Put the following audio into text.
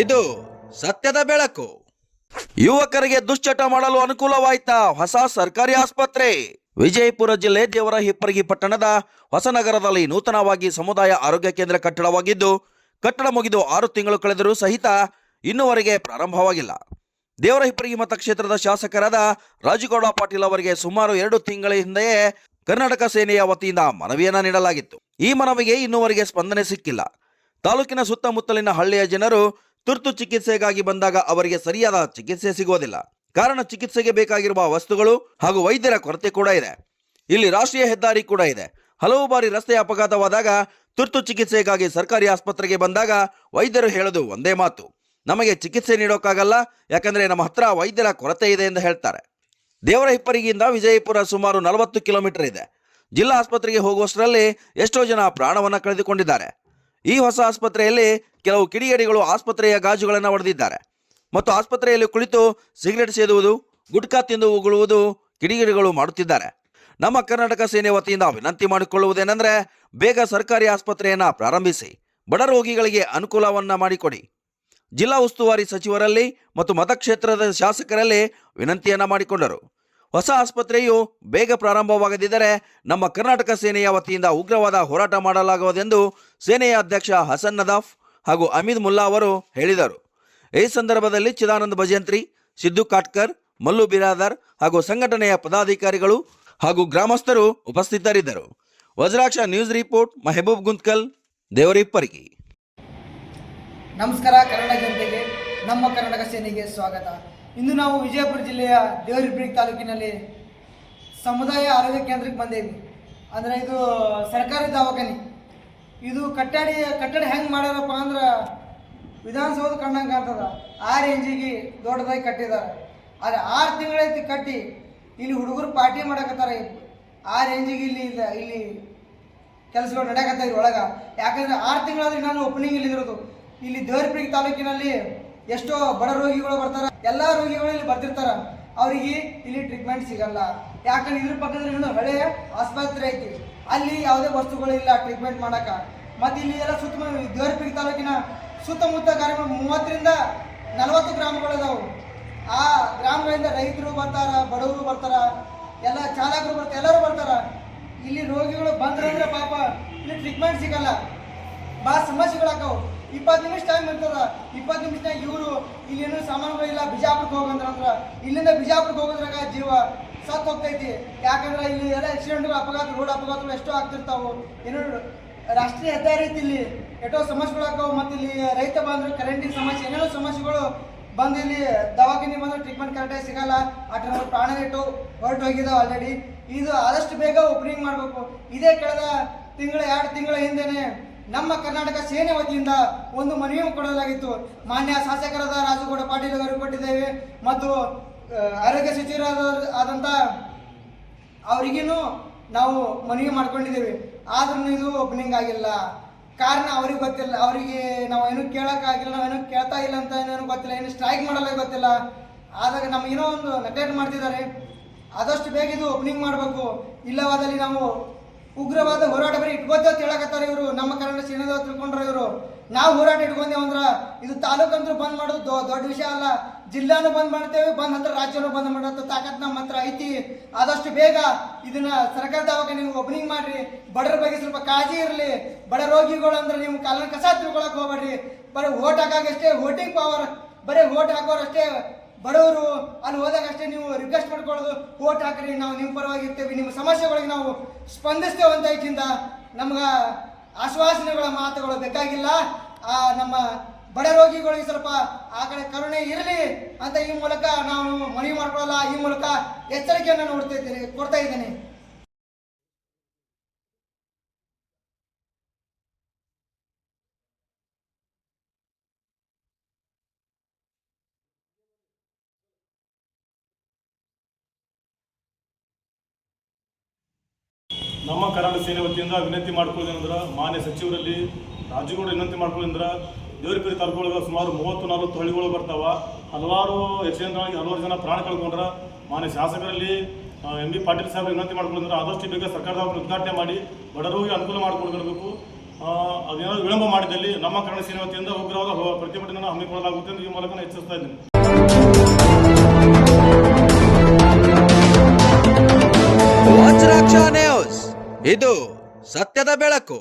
ಇದು ಸತ್ಯದ ಬೆಳಕು. ಯುವಕರಿಗೆ ದುಶ್ಚಟ ಮಾಡಲು ಅನುಕೂಲವಾಯ್ತಾ ಹೊಸ ಸರ್ಕಾರಿ ಆಸ್ಪತ್ರೆ? ವಿಜಯಪುರ ಜಿಲ್ಲೆ ದೇವರಹಿಪ್ಪರಗಿ ಪಟ್ಟಣದ ಹೊಸನಗರದಲ್ಲಿ ನೂತನವಾಗಿ ಸಮುದಾಯ ಆರೋಗ್ಯ ಕೇಂದ್ರ ಕಟ್ಟಡವಾಗಿದ್ದು, ಕಟ್ಟಡ ಮುಗಿದು 6 ತಿಂಗಳು ಕಳೆದರೂ ಸಹಿತ ಇನ್ನೂವರೆಗೆ ಪ್ರಾರಂಭವಾಗಿಲ್ಲ. ದೇವರಹಿಪ್ಪರಗಿ ಮತಕ್ಷೇತ್ರದ ಶಾಸಕರಾದ ರಾಜುಗೌಡ ಪಾಟೀಲ್ ಅವರಿಗೆ ಸುಮಾರು 2 ತಿಂಗಳ ಹಿಂದೆಯೇ ಕರ್ನಾಟಕ ಸೇನೆಯ ವತಿಯಿಂದ ಮನವಿಯನ್ನ ನೀಡಲಾಗಿತ್ತು. ಈ ಮನವಿಗೆ ಇನ್ನೂವರೆಗೆ ಸ್ಪಂದನೆ ಸಿಕ್ಕಿಲ್ಲ. ತಾಲೂಕಿನ ಸುತ್ತಮುತ್ತಲಿನ ಹಳ್ಳಿಯ ಜನರು ತುರ್ತು ಚಿಕಿತ್ಸೆಗಾಗಿ ಬಂದಾಗ ಅವರಿಗೆ ಸರಿಯಾದ ಚಿಕಿತ್ಸೆ ಸಿಗುವುದಿಲ್ಲ. ಕಾರಣ ಚಿಕಿತ್ಸೆಗೆ ಬೇಕಾಗಿರುವ ವಸ್ತುಗಳು ಹಾಗೂ ವೈದ್ಯರ ಕೊರತೆ ಕೂಡ ಇದೆ. ಇಲ್ಲಿ ರಾಷ್ಟ್ರೀಯ ಹೆದ್ದಾರಿ ಕೂಡ ಇದೆ. ಹಲವು ಬಾರಿ ರಸ್ತೆ ಅಪಘಾತವಾದಾಗ ತುರ್ತು ಚಿಕಿತ್ಸೆಗಾಗಿ ಸರ್ಕಾರಿ ಆಸ್ಪತ್ರೆಗೆ ಬಂದಾಗ ವೈದ್ಯರು ಹೇಳೋದು ಒಂದೇ ಮಾತು, ನಮಗೆ ಚಿಕಿತ್ಸೆ ನೀಡೋಕ್ಕಾಗಲ್ಲ, ಯಾಕಂದ್ರೆ ನಮ್ಮ ಹತ್ರ ವೈದ್ಯರ ಕೊರತೆ ಇದೆ ಎಂದು ಹೇಳ್ತಾರೆ. ದೇವರಹಿಪ್ಪರಿಗಿಂದ ವಿಜಯಪುರ ಸುಮಾರು 40 ಕಿಲೋಮೀಟರ್ ಇದೆ. ಜಿಲ್ಲಾ ಆಸ್ಪತ್ರೆಗೆ ಹೋಗುವಷ್ಟರಲ್ಲಿ ಎಷ್ಟೋ ಜನ ಪ್ರಾಣವನ್ನ ಕಳೆದುಕೊಂಡಿದ್ದಾರೆ. ಈ ಹೊಸ ಆಸ್ಪತ್ರೆಯಲ್ಲಿ ಕೆಲವು ಕಿಡಿಗೇಡಿಗಳು ಆಸ್ಪತ್ರೆಯ ಗಾಜುಗಳನ್ನು ಹೊಡೆದಿದ್ದಾರೆ ಮತ್ತು ಆಸ್ಪತ್ರೆಯಲ್ಲಿ ಕುಳಿತು ಸಿಗರೆಟ್ ಸೇದುವುದು, ಗುಟ್ಕಾ ತಿಂದು ಉಗುಳುವುದು ಕಿಡಿಗೇಡಿಗಳು ಮಾಡುತ್ತಿದ್ದಾರೆ. ನಮ್ಮ ಕರ್ನಾಟಕ ಸೇನೆ ವತಿಯಿಂದ ವಿನಂತಿ ಮಾಡಿಕೊಳ್ಳುವುದೇನೆಂದರೆ, ಬೇಗ ಸರ್ಕಾರಿ ಆಸ್ಪತ್ರೆಯನ್ನ ಪ್ರಾರಂಭಿಸಿ ಬಡ ರೋಗಿಗಳಿಗೆ ಅನುಕೂಲವನ್ನ ಮಾಡಿಕೊಡಿ. ಜಿಲ್ಲಾ ಉಸ್ತುವಾರಿ ಸಚಿವರಲ್ಲಿ ಮತ್ತು ಮತಕ್ಷೇತ್ರದ ಶಾಸಕರಲ್ಲಿ ವಿನಂತಿಯನ್ನ ಮಾಡಿಕೊಂಡರು. ಹೊಸ ಆಸ್ಪತ್ರೆಯು ಬೇಗ ಪ್ರಾರಂಭವಾಗದಿದ್ದರೆ ನಮ್ಮ ಕರ್ನಾಟಕ ಸೇನೆಯ ವತಿಯಿಂದ ಉಗ್ರವಾದ ಹೋರಾಟ ಮಾಡಲಾಗುವುದೆಂದು ಸೇನೆಯ ಅಧ್ಯಕ್ಷ ಹಸನ್ ನದಾಫ್ ಹಾಗೂ ಅಮೀದ್ ಮುಲ್ಲಾ ಅವರು ಹೇಳಿದರು. ಈ ಸಂದರ್ಭದಲ್ಲಿ ಚಿದಾನಂದ ಭಜಂತ್ರಿ, ಸಿದ್ದು ಕಾಟ್ಕರ್, ಮಲ್ಲು ಬಿರಾದರ್ ಹಾಗೂ ಸಂಘಟನೆಯ ಪದಾಧಿಕಾರಿಗಳು ಹಾಗೂ ಗ್ರಾಮಸ್ಥರು ಉಪಸ್ಥಿತರಿದ್ದರು. Vajraksha news report, Mehboob Guntakal, Devarahipparagi. ನಮಸ್ಕಾರ ಕನ್ನಡ ಜನತೆಗೆ, ನಮ್ಮ ಕರ್ನಾಟಕ ಸೇನೆಗೆ ಸ್ವಾಗತ. ಇಂದು ನಾವು ವಿಜಯಪುರ ಜಿಲ್ಲೆಯ ದೇವರಹಿಪ್ಪರಗಿ ತಾಲೂಕಿನಲ್ಲಿ ಸಮುದಾಯ ಆರೋಗ್ಯ ಕೇಂದ್ರಕ್ಕೆ ಬಂದೇವಿ. ಅಂದರೆ ಇದು ಸರ್ಕಾರಿ ದವಾಖಾನೆ. ಇದು ಕಟ್ಟಡ ಹೆಂಗೆ ಮಾಡ್ಯಾರಪ್ಪ ಅಂದ್ರೆ ವಿಧಾನಸೌಧ ಕಂಡಂಗೆ ಕಾಣ್ತದ. ಆ ರೇಂಜಿಗೆ ದೊಡ್ಡದಾಗಿ ಕಟ್ಟಿದ್ದಾರೆ. ಆದರೆ 6 ತಿಂಗಳೈತಿ ಕಟ್ಟಿ. ಇಲ್ಲಿ ಹುಡುಗರು ಪಾರ್ಟಿ ಮಾಡಕತ್ತಾರೆ. ಆ ರೇಂಜಿಗೆ ಇಲ್ಲಿ ಕೆಲಸಗಳು ನಡೆಯಕತ್ತಾವ ಒಳಗೆ. ಯಾಕಂದರೆ 6 ತಿಂಗಳಾದ್ರೆ ನಾನು ಓಪನಿಂಗ್ ಇಲ್ಲಿರೋದು. ಇಲ್ಲಿ ದೇವರಹಿಪ್ಪರಗಿ ತಾಲೂಕಿನಲ್ಲಿ ಎಷ್ಟೋ ಬಡ ರೋಗಿಗಳು ಬರ್ತಾರೆ. ಎಲ್ಲ ರೋಗಿಗಳು ಇಲ್ಲಿ ಬರ್ತಿರ್ತಾರೆ. ಅವರಿಗೆ ಇಲ್ಲಿ ಟ್ರೀಟ್ಮೆಂಟ್ ಸಿಗಲ್ಲ. ಯಾಕಂದ್ರೆ ಇದ್ರ ಪಕ್ಕದಲ್ಲಿ ಹಳೆಯ ಆಸ್ಪತ್ರೆ ಐತಿ. ಅಲ್ಲಿ ಯಾವುದೇ ವಸ್ತುಗಳಿಲ್ಲ ಟ್ರೀಟ್ಮೆಂಟ್ ಮಾಡೋಕೆ. ಮತ್ತು ಇಲ್ಲಿ ಎಲ್ಲ ದೇವರಹಿಪ್ಪರಗಿ ತಾಲೂಕಿನ ಸುತ್ತಮುತ್ತ ಗ್ರಾಮ 30ರಿಂದ 40 ಗ್ರಾಮಗಳಿದಾವೆ. ಆ ಗ್ರಾಮಗಳಿಂದ ರೈತರು ಬರ್ತಾರ, ಬಡವರು ಬರ್ತಾರ, ಎಲ್ಲ ಚಾಲಕರು ಬರ್ತಾರೆ, ಎಲ್ಲರೂ ಬರ್ತಾರ. ಇಲ್ಲಿ ರೋಗಿಗಳು ಬಂದ್ರಂದ್ರೆ ಪಾಪ ಇಲ್ಲಿ ಟ್ರೀಟ್ಮೆಂಟ್ ಸಿಗಲ್ಲ. ಭಾಳ ಸಮಸ್ಯೆಗಳಾಕವು. 20 ನಿಮಿಷ ಟೈಮ್ ಇರ್ತದ. 20 ನಿಮಿಷನಾಗ ಇವರು ಇಲ್ಲಿ ಏನೂ ಸಾಮಾನುಗಳಿಲ್ಲ, ಬಿಜಾಪುರಕ್ಕೆ ಹೋಗಂದ್ರೆ ಇಲ್ಲಿಂದ ಬಿಜಾಪುರಕ್ಕೆ ಹೋಗೋದ್ರಾಗ ಜೀವ ಸತ್ತು ಹೋಗ್ತೈತಿ. ಯಾಕಂದ್ರೆ ಇಲ್ಲಿ ಎಲ್ಲ ಆಕ್ಸಿಡೆಂಟ್ಗಳು, ಅಪಘಾತ, ರೋಡ್ ಅಪಘಾತಗಳು ಎಷ್ಟೋ ಆಗ್ತಿರ್ತಾವೆ. ಏನು ರಾಷ್ಟ್ರೀಯ ಹೆದ್ದಾರಿ ಐತಿ, ಇಲ್ಲಿ ಎಷ್ಟೋ ಸಮಸ್ಯೆಗಳಾಕವು. ಮತ್ತು ಇಲ್ಲಿ ರೈತ ಬಂದ್ರೆ ಕರೆಂಟಿನ ಸಮಸ್ಯೆ, ಏನೇನೋ ಸಮಸ್ಯೆಗಳು ಬಂದು ಇಲ್ಲಿ ದವಾಖಾನೆ ಬಂದ್ರೆ ಟ್ರೀಟ್ಮೆಂಟ್ ಕರೆಕ್ಟಾಗಿ ಸಿಗಲ್ಲ. ಅದ್ರ ಪ್ರಾಣ ಇಟ್ಟು ಹೊರಟು ಹೋಗಿದ್ದಾವೆ ಆಲ್ರೆಡಿ. ಇದು ಆದಷ್ಟು ಬೇಗ ಓಪನಿಂಗ್ ಮಾಡಬೇಕು. ಇದೇ ಕಳೆದ 2 ತಿಂಗಳ ಹಿಂದೆನೆ ನಮ್ಮ ಕರ್ನಾಟಕ ಸೇನೆ ವತಿಯಿಂದ ಒಂದು ಮನವಿ ಕೊಡಲಾಗಿತ್ತು. ಮಾನ್ಯ ಶಾಸಕರಾದ ರಾಜುಗೌಡ ಪಾಟೀಲ್ ಅವರಿಗೆ ಕೊಟ್ಟಿದ್ದೇವೆ ಮತ್ತು ಆರೋಗ್ಯ ಸಚಿವರಾದಂಥ ಅವರಿಗೇನು ನಾವು ಮನವಿ ಮಾಡ್ಕೊಂಡಿದ್ದೇವೆ. ಆದ್ರೂ ಇದು ಓಪನಿಂಗ್ ಆಗಿಲ್ಲ. ಕಾರಣ ಅವ್ರಿಗೆ ಗೊತ್ತಿಲ್ಲ. ಅವರಿಗೆ ನಾವು ಏನು ಕೇಳೋಕ್ಕಾಗಿಲ್ಲ, ನಾವೇನು ಕೇಳ್ತಾ ಇಲ್ಲ ಅಂತ ಏನೋ ಗೊತ್ತಿಲ್ಲ, ಏನು ಸ್ಟ್ರೈಕ್ ಮಾಡಲ್ಲ ಗೊತ್ತಿಲ್ಲ. ಆದಾಗ ನಮಗೇನೋ ಒಂದು ನೆಗ್ಲೆಕ್ಟ್ ಮಾಡ್ತಿದ್ದಾರೆ. ಆದಷ್ಟು ಬೇಗ ಇದು ಓಪನಿಂಗ್ ಮಾಡಬೇಕು. ಇಲ್ಲವಾದಲ್ಲಿ ನಾವು ಉಗ್ರವಾದ ಹೋರಾಟ ಬರೀ ಇಟ್ಕೋತೇವೆ ಅಂತ ಹೇಳಕತ್ತಾರೆ ಇವರು. ನಮ್ಮ ಕನ್ನಡ ಸೇನೆದವ್ರು ತಿಳ್ಕೊಂಡ್ರೆ ಇವರು. ನಾವು ಹೋರಾಟ ಇಟ್ಕೊಂಡೇವು ಅಂದ್ರೆ ಇದು ತಾಲೂಕಂತೂ ಬಂದ್ ಮಾಡೋದು ದೊಡ್ಡ ವಿಷಯ ಅಲ್ಲ. ಜಿಲ್ಲಾನು ಬಂದ್ ಮಾಡ್ತೇವೆ, ಬಂದ್ ಹತ್ರ ರಾಜ್ಯನೂ ಬಂದ್ ಮಾಡೋದು ತಾಕತ್ ನಮ್ಮ ಹತ್ರ ಐತಿ. ಆದಷ್ಟು ಬೇಗ ಇದನ್ನ ಸರ್ಕಾರ ದವಾಖಾನೆ ನೀವು ಓಪನಿಂಗ್ ಮಾಡ್ರಿ. ಬಡರ ಬಗ್ಗೆ ಸ್ವಲ್ಪ ಕಾಳಜಿ ಇರಲಿ. ಬಡ ರೋಗಿಗಳು ಅಂದ್ರೆ ನೀವು ಕಾಲನ ಕಸ ತಿಳ್ಕೊಳಕ್ ಹೋಗ್ಬೇಡ್ರಿ. ಬರೀ ಓಟ್ ಹಾಕಾಗಷ್ಟೇ ವೋಟಿಂಗ್ ಪವರ್, ಬರೀ ಓಟ್ ಹಾಕೋರಷ್ಟೇ ಬಡವರು. ಅಲ್ಲಿ ಹೋದಾಗ ಅಷ್ಟೇ ನೀವು ರಿಕ್ವೆಸ್ಟ್ ಮಾಡ್ಕೊಳ್ಳೋದು, ಓಟ್ ಹಾಕ್ರಿ, ನಾವು ನಿಮ್ಮ ಪರವಾಗಿ ಇರ್ತೇವೆ, ನಿಮ್ಮ ಸಮಸ್ಯೆಗಳಿಗೆ ನಾವು ಸ್ಪಂದಿಸ್ತೇವೆ ಅಂತ ಇದರಿಂದ ನಮ್ಗೆ ಆಶ್ವಾಸನೆಗಳ ಮಾತುಗಳು ಬೇಕಾಗಿಲ್ಲ. ನಮ್ಮ ಬಡ ರೋಗಿಗಳಿಗೆ ಸ್ವಲ್ಪ ಆ ಕಡೆ ಕರುಣೆ ಇರಲಿ ಅಂತ ಈ ಮೂಲಕ ನಾವು ಮನವಿ ಮಾಡ್ಕೊಳ್ಳಲ್ಲ. ಈ ಮೂಲಕ ಎಚ್ಚರಿಕೆಯನ್ನು ಕೊಡ್ತಾ ಇದ್ದೇನೆ. ನಮ್ಮ ಕರ್ನಾಟಕ ಸೇನೆ ವತಿಯಿಂದ ವಿನಂತಿ ಮಾಡ್ಕೊಳ್ಳೋದಂದ್ರೆ, ಮಾನ್ಯ ಸಚಿವರಲ್ಲಿ ರಾಜುಗೌಡ ವಿನಂತಿ ಮಾಡ್ಕೊಳ್ಳೋದಂದ್ರೆ, ದೇವರಹಿಪ್ಪರಗಿ ತಾಲೂಕೊಳಗೆ ಸುಮಾರು 30-40 ಹಳ್ಳಿಗಳು ಬರ್ತಾವ. ಹಲವಾರು ಆಗಿ ಹಲವಾರು ಜನ ಪ್ರಾಣ ಕಳ್ಕೊಂಡ್ರೆ ಮಾನ್ಯ ಶಾಸಕರಲ್ಲಿ ಎಂ ಬಿ ಪಾಟೀಲ್ ಸಾಹೇಬ್ ವಿನಂತಿ ಮಾಡ್ಕೊಳ್ಳೋದಂದ್ರೆ, ಆದಷ್ಟು ಬೇಗ ಸರ್ಕಾರದ ಉದ್ಘಾಟನೆ ಮಾಡಿ ಬಡವರಿಗೆ ಅನುಕೂಲ ಮಾಡಿಕೊಡ್ಬೇಕು. ಅದೇನಾದ್ರು ವಿಳಂಬ ಮಾಡಿದಲ್ಲಿ ನಮ್ಮ ಕನ್ನಡ ಸೇನೆ ವತಿಯಿಂದ ಉಗ್ರವಾದ ಪ್ರತಿಭಟನೆಯನ್ನು ಹಮ್ಮಿಕೊಳ್ಳಲಾಗುತ್ತೆ ಎಂದು ಈ ಮೂಲಕ ನಾನು ಎಚ್ಚರಿಸ್ತಾ ಇದ್ದೀನಿ. ವಜ್ರಾಕ್ಷ ನ್ಯೂಸ್, ಇದು ಸತ್ಯದ ಬೆಳಕು.